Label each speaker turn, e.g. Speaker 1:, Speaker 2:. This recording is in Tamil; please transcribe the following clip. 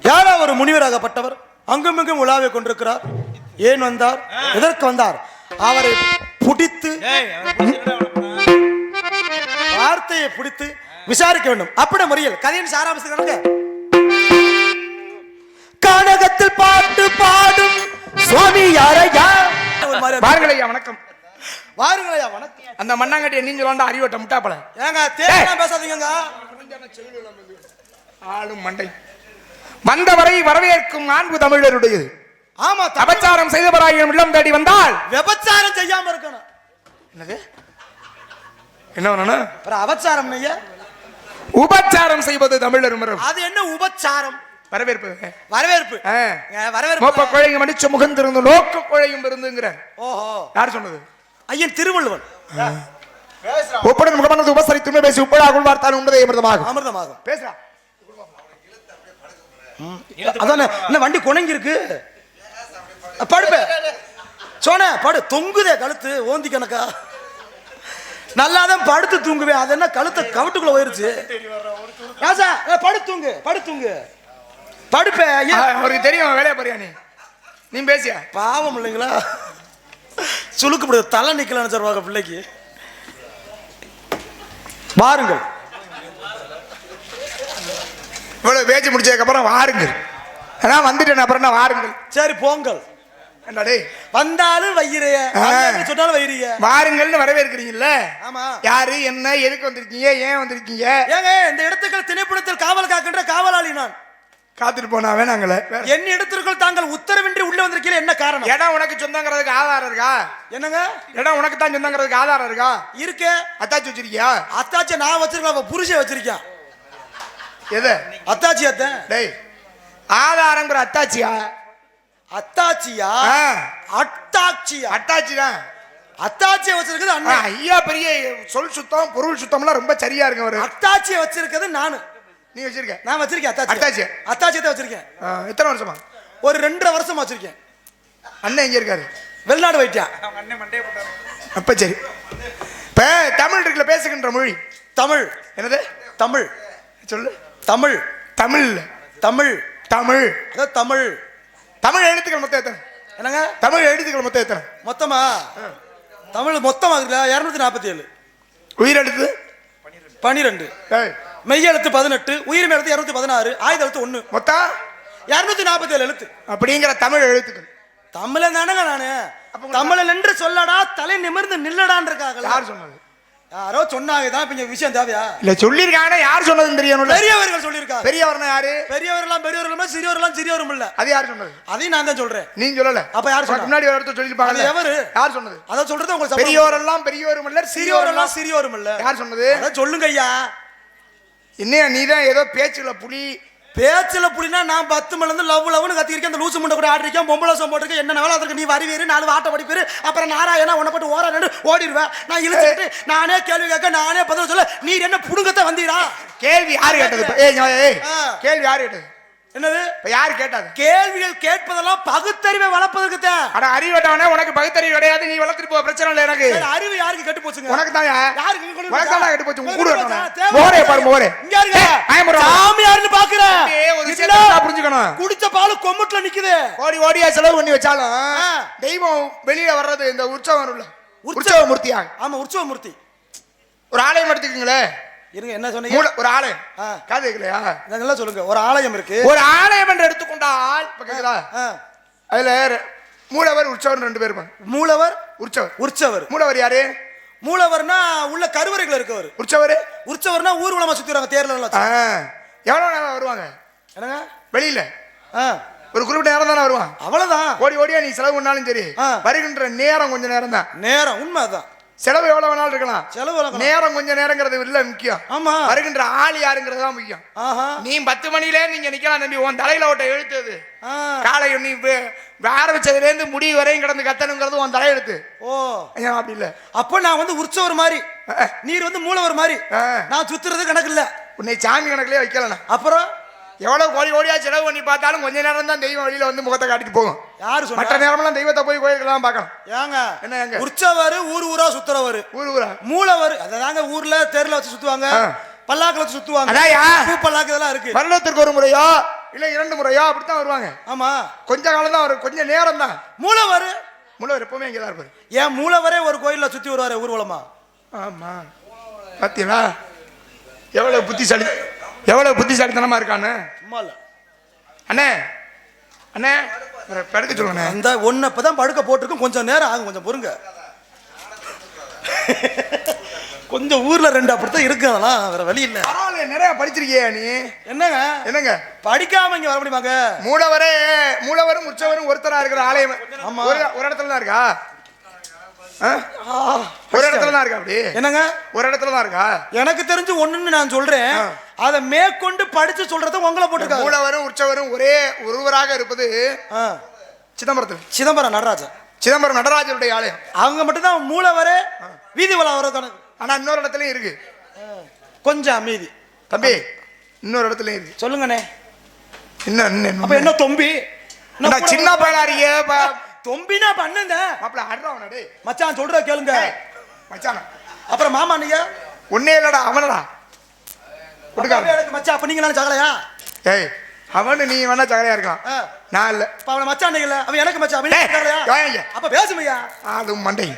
Speaker 1: யாரா ஒரு முனிவராகப்பட்டவர் அங்குமிங்கும் உலாவை கொண்டிருக்கிறார். ஏன் வந்தார், எதற்கு வந்தார்? அவரை பிடித்து வார்த்தையை பிடித்து விசாரிக்க வேண்டும். அப்படி முறையில் கதையின் சாராம்சம் கானகத்தில் பாட்டு பாடும் சுவாமி யாரையா?
Speaker 2: வாருங்களையா வணக்கம்.
Speaker 1: வாருங்களையா வணக்கம்.
Speaker 2: அந்த மண்ணாங்கட்டியை நீங்க சொல்ல அறிவட்ட முட்டாப்பல
Speaker 1: ஏங்க தேவையா பேசாதீங்க.
Speaker 2: ஆளும் மண்டை வந்தவரை வரவேற்கும் நான்கு தமிழருடையது.
Speaker 1: ஆமா,
Speaker 2: அபச்சாரம் செய்தவராயிரம் இல்லம் தேடி வந்தால்
Speaker 1: விபச்சாரம் செய்யாம இருக்கணும்.
Speaker 2: என்னது என்ன வேணும்?
Speaker 1: அபச்சாரம்
Speaker 2: உபச்சாரம் செய்வது தமிழர் மரபு.
Speaker 1: அது என்ன உபச்சாரம்?
Speaker 2: வரவேற்பு
Speaker 1: வரவேற்பு
Speaker 2: வரவேற்பு குழையும் அடிச்ச முகந்திருந்து நோக்க குழையும் இருந்துங்கிற. ஓஹோ, யார் சொன்னது?
Speaker 1: ஐயன் திருவள்ளுவன்.
Speaker 2: ஒப்புடன் முகமனது உபசரி துணை பேசி உப்படாகுள் வார்த்தால் உண்டதை அமிர்தமாகும்.
Speaker 1: அமிர்தமாகும்
Speaker 2: பேசுறா.
Speaker 1: அதானே என்ன வண்டி குணங்கி இருக்கு. படுப்ப சொன்ன படு தொங்குதே கழுத்து ஓந்தி கணக்கா. நல்லாதான் படுத்து தூங்குவேன். அது என்ன கழுத்தை கவுட்டுக்குள்ள போயிருச்சு. ராசா படு தூங்கு, படு தூங்கு, படுப்ப.
Speaker 2: அவருக்கு தெரியும் வேலையை போறியா நீ பேசியா?
Speaker 1: பாவம் இல்லைங்களா, சுழுக்கு தலை நிக்கலன்னு சொல்லுவாங்க பிள்ளைக்கு. வாருங்கள்.
Speaker 2: இவ்வளவு பேச்சு முடிச்சதுக்கு அப்புறம் வாருங்கள். அதான் வந்துட்டேன் அப்புறம் வாருங்கள்.
Speaker 1: சரி போங்கள். வந்தாலும் வையிறைய சொன்னாலும் வைரிய
Speaker 2: வாருங்கள்னு வரவேற்கிறீங்கல்ல.
Speaker 1: ஆமா.
Speaker 2: யாரு என்ன எதுக்கு வந்திருக்கீங்க, ஏன் வந்திருக்கீங்க? ஏங்க
Speaker 1: இந்த இடத்துக்கு திணைப்புணத்தில் காவல் காக்கின்ற காவலாளி நான்.
Speaker 2: காத்துட்டு போனாவே நாங்களே.
Speaker 1: என் இடத்திற்குள் தாங்கள் உத்தரவின்றி உள்ள வந்திருக்கீங்க, என்ன காரணம்?
Speaker 2: இடம் உனக்கு சொந்தங்கிறதுக்கு ஆதாரம் இருக்கா?
Speaker 1: என்னங்க
Speaker 2: இடம் உனக்கு தான் சொந்தங்கிறதுக்கு ஆதாரம் இருக்கா?
Speaker 1: இருக்கே.
Speaker 2: அத்தாச்சி வச்சிருக்கியா?
Speaker 1: அத்தாச்சி நான் வச்சிருக்கேன், புருஷன் வச்சிருக்கேன்.
Speaker 2: எது
Speaker 1: அத்தாச்சி? டேய்
Speaker 2: ஆதாரங்கிற அத்தாச்சியா?
Speaker 1: அத்தாச்சியா? அத்தாச்சியா?
Speaker 2: அத்தாச்சி தான்.
Speaker 1: அத்தாச்சியை வச்சிருக்கிறது அண்ணா.
Speaker 2: ஐயா பெரிய சொல் சுத்தம் பொருள் சுத்தம்லாம் ரொம்ப சரியா இருக்கு. அவரு
Speaker 1: அத்தாச்சியை வச்சிருக்கிறது நானு.
Speaker 2: நீ வச்சிருக்க?
Speaker 1: நான் வச்சிருக்கேன் அத்தாச்சி.
Speaker 2: அத்தாச்சி
Speaker 1: அத்தாச்சியை தான் வச்சிருக்கேன்.
Speaker 2: எத்தனை வருஷமா?
Speaker 1: ஒரு 2.5 வருஷமா வச்சிருக்கேன்.
Speaker 2: அண்ணன் எங்க இருக்காரு?
Speaker 1: வெளிநாடு போயிட்டா.
Speaker 2: அப்ப சரி. இப்ப தமிழ் இருக்குல்ல, பேசுகின்ற மொழி
Speaker 1: தமிழ்.
Speaker 2: என்னது?
Speaker 1: தமிழ்
Speaker 2: சொல்லு.
Speaker 1: தமிழ்.
Speaker 2: தமிழ்.
Speaker 1: தமிழ்.
Speaker 2: தமிழ்.
Speaker 1: அதான் தமிழ்.
Speaker 2: தமிழ் எழுத்துக்கள் மொத்தம் எத்தனை?
Speaker 1: என்னங்க
Speaker 2: தமிழ் எழுத்துக்கள் மொத்தம் எத்தனை?
Speaker 1: மொத்தமா தமிழ் மொத்தமா 247.
Speaker 2: உயிரெழுத்து
Speaker 1: 12. மெய்யெழுத்து 18. உயிர் எழுத்து 216. ஆயுத எழுத்து 1.
Speaker 2: மொத்தம்
Speaker 1: 247 எழுத்து.
Speaker 2: அப்படிங்கிற தமிழ் எழுத்துக்கள்.
Speaker 1: தமிழன் தானங்க நானு. தமிழன் என்று சொல்லடா, தலை நிமிர்ந்து நில்லடான்னு இருக்காங்க.
Speaker 2: யார் சொன்னது?
Speaker 1: யாரோ சொன்னாங்க. தான் இப்ப விஷயம் தேவையா? இல்ல
Speaker 2: சொல்லிருக்காங்க. யார் சொன்னதுன்னு தெரியணும்.
Speaker 1: பெரியவர்கள் சொல்லிருக்காங்க.
Speaker 2: பெரியவர்னா யாரு?
Speaker 1: பெரியவரெல்லாம் பெரியவர்களும் சிறியவரெல்லாம் சிறியவரும் இல்ல.
Speaker 2: அது யார் சொன்னது? அதையும்
Speaker 1: நான் தான் சொல்றேன்.
Speaker 2: நீங்க சொல்லல.
Speaker 1: அப்ப யார் சொன்னது?
Speaker 2: முன்னாடி ஒரு இடத்துல சொல்லிருப்பாங்க.
Speaker 1: எவரு?
Speaker 2: யார் சொன்னது? அத
Speaker 1: சொல்றது உங்களுக்கு.
Speaker 2: பெரியவரெல்லாம் பெரியவரும் இல்ல,
Speaker 1: சிறியவரெல்லாம் சிறியவரும் இல்ல.
Speaker 2: யார் சொன்னது?
Speaker 1: அத சொல்லுங்க ஐயா.
Speaker 2: என்னையா நீதான் ஏதோ பேச்சுல புலி.
Speaker 1: பேச்சுல புலினா நான் 10 மணில இருந்து லவ் லவ்னு கத்திருக்கேன். அந்த லூசு முண்டை கூட ஆடிருக்கேன், பொம்பளை சோம் போட்டிருக்கேன். என்ன வேலை அதற்கு? நீ வரிவேறு 4 ஆட்ட படிப்பேரு, அப்புறம் நாராயணா உன்னை போட்டு ஓர ரெண்டு ஓடிடுவேன். நான் இழுத்துட்டு நானே கேள்வி கேட்க, நானே பதில் சொல்ல, நீ என்ன புடுங்கத்தை வந்தீரா?
Speaker 2: கேள்வி யாரு கேட்டது? கேள்வி யாரு கேட்டது? என்னது? யாரு கேட்டாது? கேள்விகள்
Speaker 1: கேட்பதெல்லாம் பகுத்தறிவை வளர்ப்பதற்கு தான்.
Speaker 2: அட அறிவட்டவனே, உனக்கு பகுத்தறிவு கிடையாது. நீ வளர்த்துட்டு போ, பிரச்சனை இல்லை எனக்கு.
Speaker 1: அறிவு யாருக்கு கெட்டு போச்சுங்க?
Speaker 2: உனக்கு தான்.
Speaker 1: யாருக்கு
Speaker 2: கெட்டு போச்சு? கூட மோரே பாரு, மோரே
Speaker 1: இங்க இருங்க. சாமி யாருன்னு பாக்குறேன். ஒரு விஷயம் புரிஞ்சுக்கணும். குடிச்ச பால் கொம்முட்ல நிக்குது.
Speaker 2: ஓடி ஓடியா செலவு பண்ணி வச்சாலும் தெய்வம் வெளியில வர்றது இந்த உற்சவம் உள்ள உற்சவ மூர்த்தியா? ஆமா, உற்சவ மூர்த்தி. ஒரு ஆலயம் எடுத்துக்கீங்களே. இருங்க, என்ன சொன்னீங்க? ஒரு ஆலயம். காது கேக்கலையா? நல்லா சொல்லுங்க. ஒரு ஆலயம் இருக்கு. ஒரு ஆலயம் என்று எடுத்துக்கொண்டால் கேக்குதா? அதுல மூலவர் உற்சவர் 2 பேர் இருப்பாங்க. மூலவர் உற்சவர். உற்சவர். மூலவர் யாரு? மூலவர்னா உள்ள கருவறைகள் இருக்கவர். உற்சவர். உற்சவர்னா ஊர்வலமா சுத்திடுவாங்க தேர்ல. எவ்வளவு நேரம் வருவாங்க? என்னங்க வெளியில ஒரு குறிப்பிட்ட நேரம் தானே வருவான். அவ்வளவுதான். ஓடி ஓடியா நீ செலவு பண்ணாலும் சரி, வருகின்ற நேரம் கொஞ்ச நேரம் தான். நேரம் உண்மைதான். செலவு எவ்வளவு வேணாலும் இருக்கலாம். செலவு நேரம் கொஞ்ச நேரங்கிறது இல்ல முக்கியம். ஆமா, வருகின்ற ஆள் யாருங்கிறது தான் முக்கியம். நீ 10 மணிலே நீங்க நிக்கலாம் தம்பி. உன் தலையில ஓட்ட எழுத்துது. காலை நீ ஆரம்பிச்சதுல இருந்து முடிவு வரையும் கிடந்து கத்தணுங்கிறது உன் தலையெழுத்து. ஓ, அப்படி இல்ல. அப்ப நான் வந்து உற்சவர் மாதிரி, நீர் வந்து மூலவர் மாதிரி. நான் சுத்துறது கணக்கு இல்ல. உன்னை சாமி கணக்குலயே வைக்கல. அப்புறம் எவ்வளவு கோடி கோடியா செலவு பண்ணி பார்த்தாலும் கொஞ்ச நேரம் தான் தெய்வம் வெளியில வந்து முகத்தை காட்டிட்டு போகும். யாரு சொன்னா? மற்ற நேரமெல்லாம் தெய்வத்தை போய் கோயிலுக்கெல்லாம் பார்க்கலாம். ஏங்க என்ன உற்சவர் ஊர் ஊரா சுத்துறவர். ஊர் ஊரா மூலவர். அதாங்க ஊர்ல தெருல வச்சு சுத்துவாங்க, பல்லாக்குல வச்சு சுத்துவாங்க. பூ பல்லாக்கு இதெல்லாம் இருக்கு. வருடத்திற்கு ஒரு முறையோ இல்ல 2 முறையோ அப்படித்தான் வருவாங்க.
Speaker 1: ஆமா,
Speaker 2: கொஞ்ச காலம் தான் வரும், கொஞ்சம் நேரம் தான்.
Speaker 1: மூலவர்
Speaker 2: மூலவர் எப்பவுமே இங்கதான் இருப்பாரு.
Speaker 1: ஏன் மூலவரே ஒரு கோயில்ல சுத்தி வருவாரு ஊர்வலமா?
Speaker 2: ஆமா, பாத்தீங்களா எவ்வளவு புத்திசாலித்தனமா இருக்கான்னு.
Speaker 1: சும்மா இல்ல
Speaker 2: அண்ணே, அண்ணே படுக்க சொல்லுங்க.
Speaker 1: அந்த ஒன்ன இப்பதான் படுக்க போட்டிருக்கும், கொஞ்சம் நேரம் ஆகும், கொஞ்சம் பொறுங்க. கொஞ்சம் ஊர்ல 2 அப்படித்தான் இருக்கு, அதெல்லாம் வேற வழி இல்ல.
Speaker 2: பரவாயில்ல, நிறைய படிச்சிருக்கியா நீ?
Speaker 1: என்னங்க
Speaker 2: என்னங்க
Speaker 1: படிக்காம இங்க வர முடியுமாங்க?
Speaker 2: மூலவரும் உற்சவரும் ஒருத்தரா இருக்கிற ஆலயம் ஒரு இடத்துல தான் இருக்கா? ஒரு இடத்துல தான் இருக்கா? அப்படி
Speaker 1: என்னங்க
Speaker 2: ஒரு இடத்துல தான் இருக்கா?
Speaker 1: எனக்கு தெரிஞ்சு ஒண்ணுன்னு நான் சொல்றேன், அதை மேற்கொண்டு படிச்சு சொல்றத உங்களை போட்டுருக்காங்க.
Speaker 2: மூலவரும் உற்சவரும் ஒரே ஒருவராக இருப்பது சிதம்பரம் நடராஜருடைய ஆலயம்.
Speaker 1: அவங்க மட்டும் தான் மூலவரே, வீதி வளம் வர.
Speaker 2: ஆனா இன்னொரு இடத்துலயும் இருக்கு.
Speaker 1: கொஞ்சம் அமைதி
Speaker 2: தம்பி, இன்னொரு இடத்துலயும் இருக்கு.
Speaker 1: சொல்லுங்கண்ணே.
Speaker 2: இன்னும்
Speaker 1: என்ன தொம்பி
Speaker 2: சின்ன பையனாரிய
Speaker 1: தொம்பினா பண்ணுங்க
Speaker 2: மாப்பிள்ள ஆடுறவனா? டேய்
Speaker 1: மச்சான் சொல்ற கேளுங்க
Speaker 2: மச்சான்.
Speaker 1: அப்புறம் மாமா நீங்க
Speaker 2: ஒன்னே இல்லடா, அவனடா
Speaker 1: எனக்கு மச்சான். அப்ப நீங்க சகலையா?
Speaker 2: ஏய், அவனு நீ வேணா சகலையா இருக்கான், நான் இல்ல.
Speaker 1: அவன மச்சான் இல்ல, அவன் எனக்கு மச்சான். அப்ப பேசுமையா?
Speaker 2: அது மண்டை